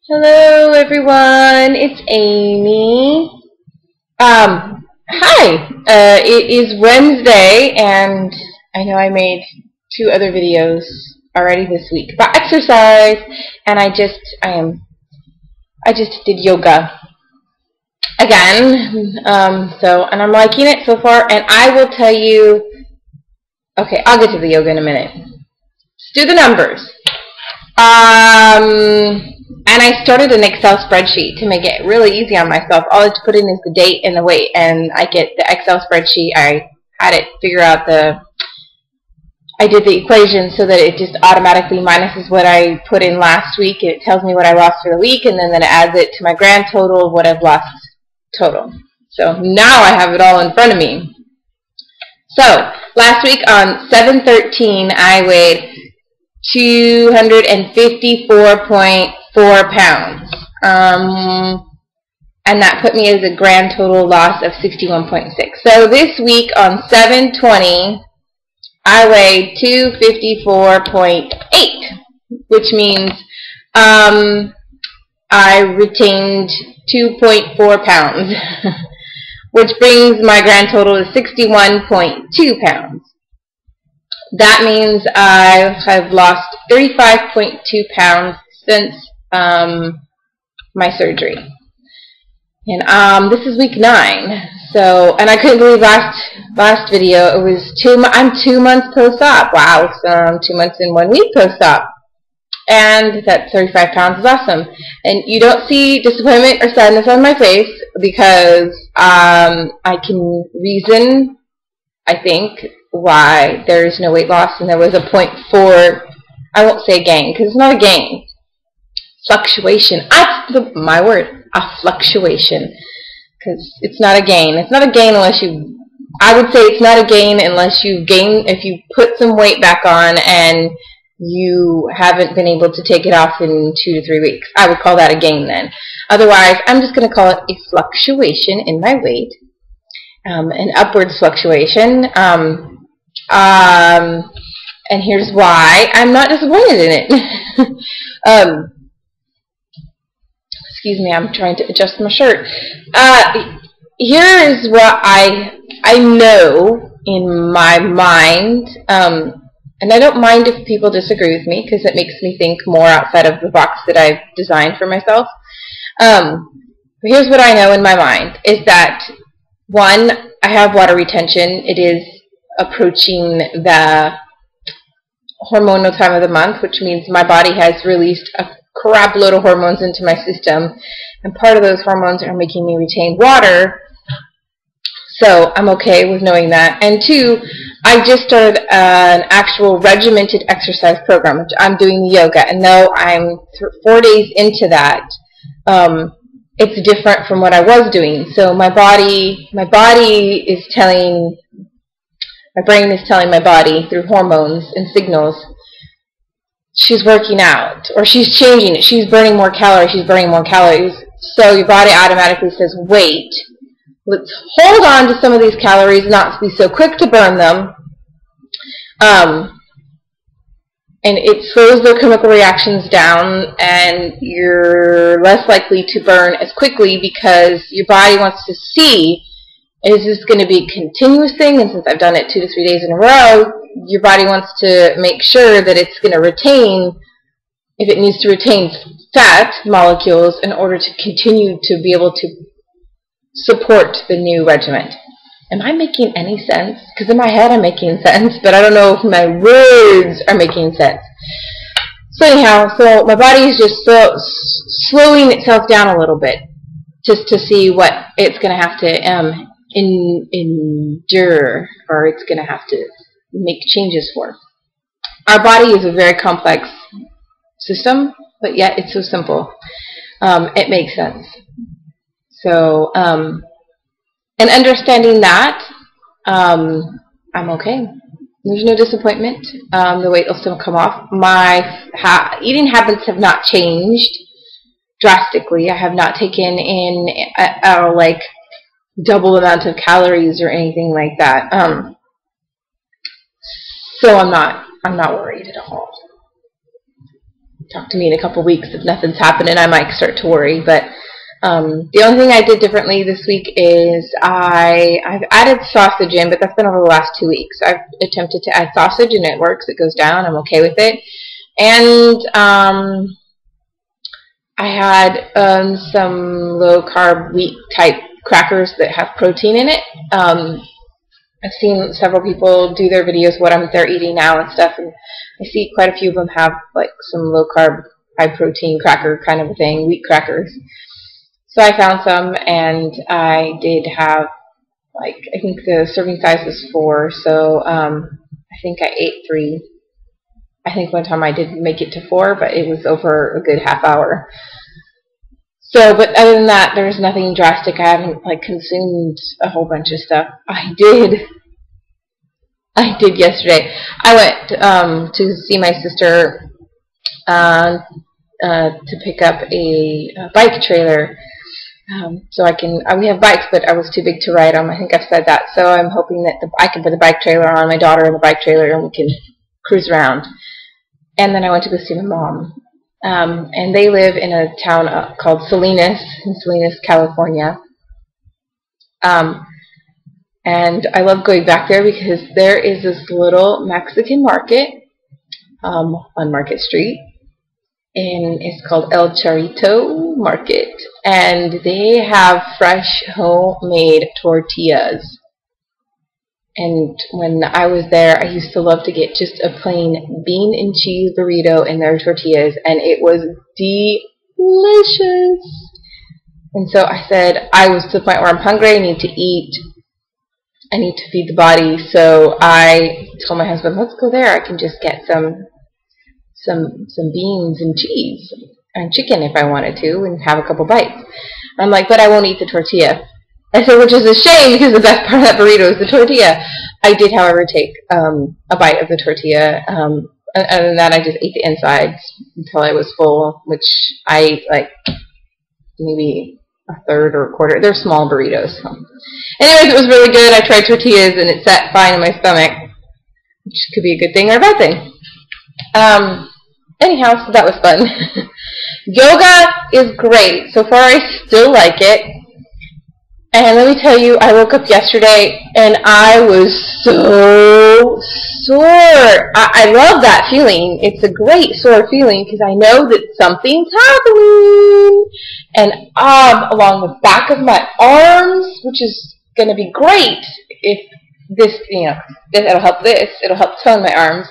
Hello everyone, it's Amy. Hi. It is Wednesday and I know I made 2 other videos already this week about exercise, and I just did yoga again. And I'm liking it so far, and I will tell you, okay, I'll get to the yoga in a minute. Let's do the numbers. And I started an Excel spreadsheet to make it really easy on myself. All I have to put in is the date and the weight, and I get the Excel spreadsheet. I had it figure out I did the equation so that it just automatically minuses what I put in last week. It tells me what I lost for the week, and then it adds it to my grand total of what I've lost total. So now I have it all in front of me. So last week on 7/13, I weighed 254.4 pounds. And that put me as a grand total loss of 61.6. So this week on 7/20, I weighed 254.8, which means I retained 2.4 pounds, which brings my grand total to 61.2 pounds. That means I have lost 35.2 pounds since my surgery. And this is week 9. So, and I couldn't believe last video it was I'm 2 months post-op. Wow, so I'm 2 months and 1 week post-op. And that 35 pounds is awesome. And you don't see disappointment or sadness on my face because I can reason, I think, why there is no weight loss, and there was a 0.4, I won't say gain, because it's not a gain. Fluctuation. That's my word, a fluctuation, because it's not a gain. It's not a gain unless you, I would say it's not a gain unless you gain, if you put some weight back on and you haven't been able to take it off in 2 to 3 weeks. I would call that a gain then. Otherwise, I'm just going to call it a fluctuation in my weight, an upwards fluctuation. And here's why I'm not disappointed in it. Excuse me, I'm trying to adjust my shirt. Here is what I know in my mind, and I don't mind if people disagree with me because it makes me think more outside of the box that I've designed for myself. But here's what I know in my mind, is that, 1, I have water retention. It is approaching the hormonal time of the month, which means my body has released a crap load of hormones into my system, and part of those hormones are making me retain water, so I'm okay with knowing that. And 2, I just started an actual regimented exercise program, which I'm doing the yoga, and though I'm 4 days into that, it's different from what I was doing. So my brain is telling my body through hormones and signals she's working out, or she's changing it, she's burning more calories, So your body automatically says, wait, let's hold on to some of these calories, not be so quick to burn them. And it slows their chemical reactions down, and you're less likely to burn as quickly because your body wants to see, is this going to be a continuous thing? And since I've done it 2 to 3 days in a row, your body wants to make sure that it's going to retain, if it needs to retain fat molecules in order to continue to be able to support the new regimen. Am I making any sense? Because in my head I'm making sense, but I don't know if my words are making sense. So anyhow, so my body is just slowing itself down a little bit, just to see what it's going to have to endure, or it's going to have to make changes for. Our body is a very complex system, but yet it's so simple. It makes sense. So, and understanding that, I'm okay. There's no disappointment. The weight will still come off. My eating habits have not changed drastically. I have not taken in like double amount of calories or anything like that. So I'm not worried at all. talk to me in a couple weeks. If nothing's happening, I might start to worry. But the only thing I did differently this week is I've added sausage in, but that's been over the last 2 weeks. I've attempted to add sausage, and it works. It goes down. I'm okay with it. And I had some low-carb wheat type crackers that have protein in it. I've seen several people do their videos what they're eating now and stuff, and I see quite a few of them have like some low-carb, high-protein cracker kind of a thing, wheat crackers. So I found some, and I did have, like, I think the serving size was 4, so I think I ate 3. I think one time I did make it to 4, but it was over a good half hour. So, but other than that, there's nothing drastic. I haven't, like, consumed a whole bunch of stuff. I did yesterday. I went to see my sister to pick up a bike trailer. So we have bikes, but I was too big to ride them. I think I've said that. So I'm hoping that I can put the bike trailer on, my daughter in the bike trailer, and we can cruise around. And then I went to go see my mom. And they live in a town called Salinas, in Salinas, California. And I love going back there because there is this little Mexican market on Market Street. And it's called El Charrito Market, and they have fresh homemade tortillas. And when I was there, I used to love to get just a plain bean and cheese burrito in their tortillas, and it was delicious. And so I said, I was to the point where I'm hungry, I need to eat, I need to feed the body. So I told my husband, let's go there, I can just get some beans and cheese and chicken if I wanted to, and have a couple bites. I'm like, but I won't eat the tortilla. I said, which is a shame because the best part of that burrito is the tortilla. I did, however, take a bite of the tortilla. Other than that, I just ate the insides until I was full, which I ate like maybe a third or a quarter. They're small burritos. So. Anyways, it was really good. I tried tortillas and it sat fine in my stomach, which could be a good thing or a bad thing. Anyhow, so that was fun. Yoga is great. So far, I still like it. And let me tell you, I woke up yesterday and I was so sore. I love that feeling. It's a great sore feeling because I know that something's happening. And along the back of my arms, which is going to be great if this, it'll help this. It'll help tone my arms.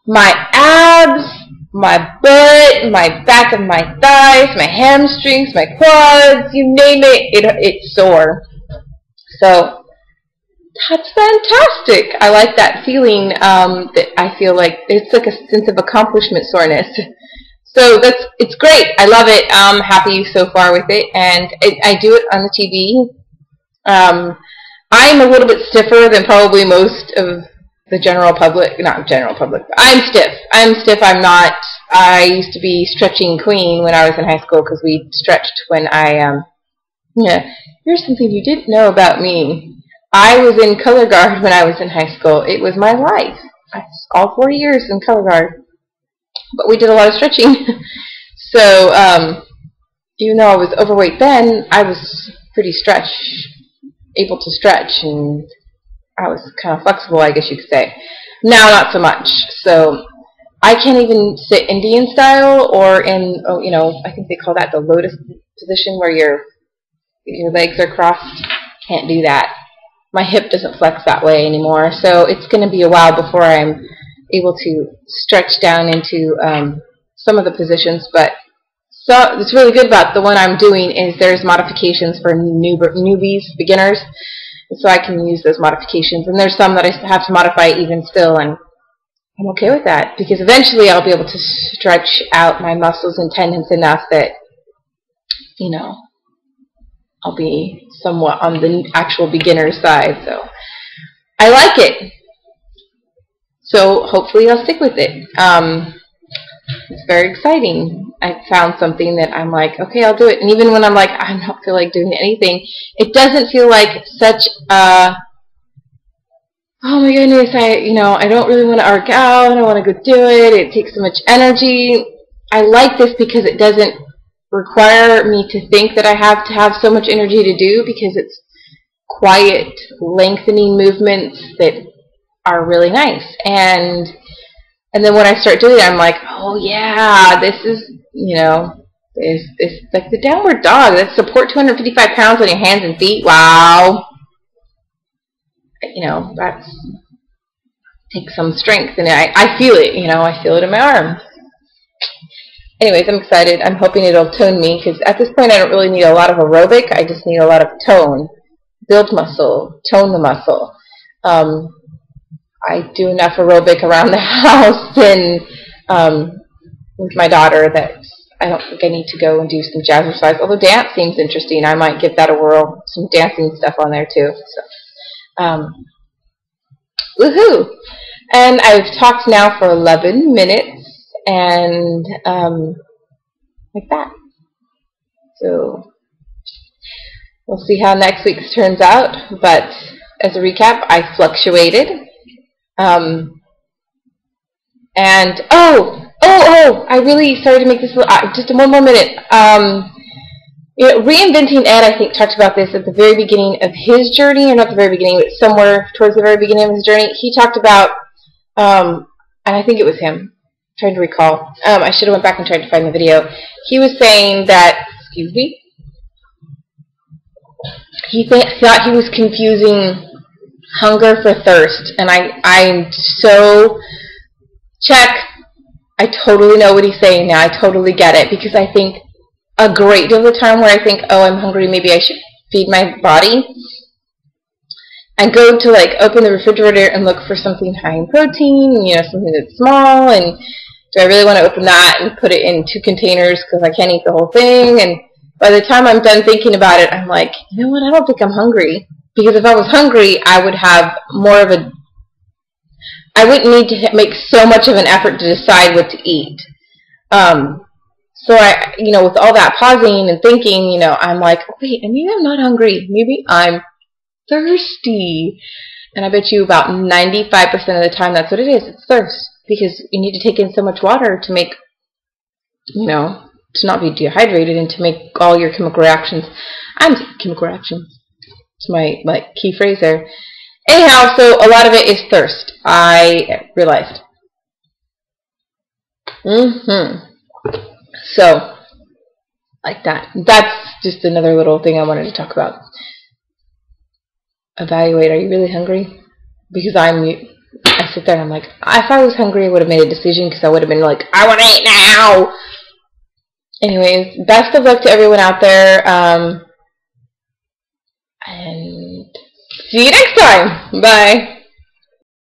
My abs, my butt, my back of my thighs, my hamstrings, my quads, you name it, it's sore. So that's fantastic. I like that feeling that I feel like it's like a sense of accomplishment soreness. So it's great. I love it. I'm happy so far with it, and I do it on the TV. I'm a little bit stiffer than probably most of the general public, not general public. I'm stiff. I used to be stretching queen when I was in high school because we stretched when here's something you didn't know about me. I was in color guard when I was in high school. It was my life. All 4 years in color guard. But we did a lot of stretching. So, even though I was overweight then, I was pretty able to stretch, and I was kind of flexible, I guess you could say. Now, not so much. So I can't even sit Indian style or in, I think they call that the lotus position where your legs are crossed. Can't do that. My hip doesn't flex that way anymore. So it's going to be a while before I'm able to stretch down into some of the positions. But so what's really good about the one I'm doing is there's modifications for newbies, beginners. So I can use those modifications. And there's some that I have to modify even still, and I'm okay with that because eventually I'll be able to stretch out my muscles and tendons enough that, I'll be somewhat on the actual beginner side. So I like it. So hopefully I'll stick with it. It's very exciting. I found something that I'm like, okay, I'll do it. And even when I'm like, I don't feel like doing anything, it doesn't feel like such a, oh my goodness, I don't really want to arc out. I don't want to go do it. It takes so much energy. I like this because it doesn't require me to think that I have to have so much energy to do, because it's quiet, lengthening movements that are really nice. And then when I start doing it, I'm like, oh yeah, this is, you know, it's like the downward dog. That's support 255 pounds on your hands and feet. Wow. You know, that's takes some strength, and I feel it, you know, I feel it in my arm. Anyways, I'm excited. I'm hoping it'll tone me, because at this point I don't really need a lot of aerobic. I just need a lot of tone. Build muscle, tone the muscle. I do enough aerobic around the house and with my daughter that I don't think I need to go and do some jazzercise. Although dance seems interesting, I might give that a whirl. Some dancing stuff on there too. So, woohoo! And I've talked now for 11 minutes, and like that. So we'll see how next week's turns out. But as a recap, I fluctuated. And I really started to make this just one more minute. You know, Reinventing Ed, I think, talked about this at the very beginning of his journey, or not the very beginning, but somewhere towards the very beginning of his journey. He talked about, and I think it was him, I'm trying to recall. I should have went back and tried to find the video. He was saying that, excuse me, he thought he was confusing hunger for thirst, and I'm so check. I totally know what he's saying now. I totally get it, because I think a great deal of the time where I think, oh, I'm hungry, maybe I should feed my body, I go to like open the refrigerator and look for something high in protein, you know, something that's small, and do I really want to open that and put it in 2 containers because I can't eat the whole thing? And by the time I'm done thinking about it, I'm like, you know what, I don't think I'm hungry. Because if I was hungry, I would have more of a, I wouldn't need to make so much of an effort to decide what to eat. So I, you know, with all that pausing and thinking, you know, I'm like, wait, maybe I'm not hungry. Maybe I'm thirsty. And I bet you about 95% of the time that's what it is. It's thirst. Because you need to take in so much water to make, you know, to not be dehydrated and to make all your chemical reactions. I'm saying chemical reactions. It's my key phrase there. Anyhow, so a lot of it is thirst, I realized. So, like that. That's just another little thing I wanted to talk about. Evaluate, are you really hungry? Because I sit there and I'm like, if I was hungry, I would have made a decision, because I would have been like, I want to eat now! Anyways, best of luck to everyone out there. And see you next time. Bye.